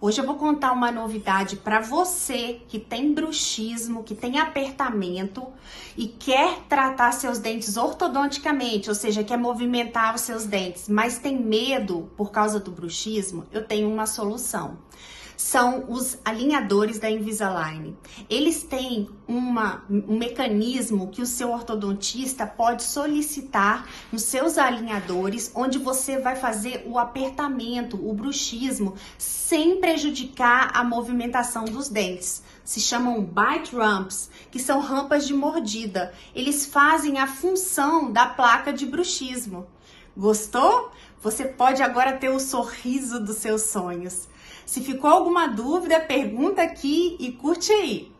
Hoje eu vou contar uma novidade para você que tem bruxismo, que tem apertamento e quer tratar seus dentes ortodonticamente, ou seja, quer movimentar os seus dentes, mas tem medo por causa do bruxismo. Eu tenho uma solução. São os alinhadores da Invisalign. Eles têm um mecanismo que o seu ortodontista pode solicitar nos seus alinhadores, onde você vai fazer o apertamento, o bruxismo, sem prejudicar a movimentação dos dentes. Se chamam bite ramps, que são rampas de mordida. Eles fazem a função da placa de bruxismo. Gostou? Você pode agora ter o sorriso dos seus sonhos. Se ficou alguma dúvida, pergunta aqui e curte aí!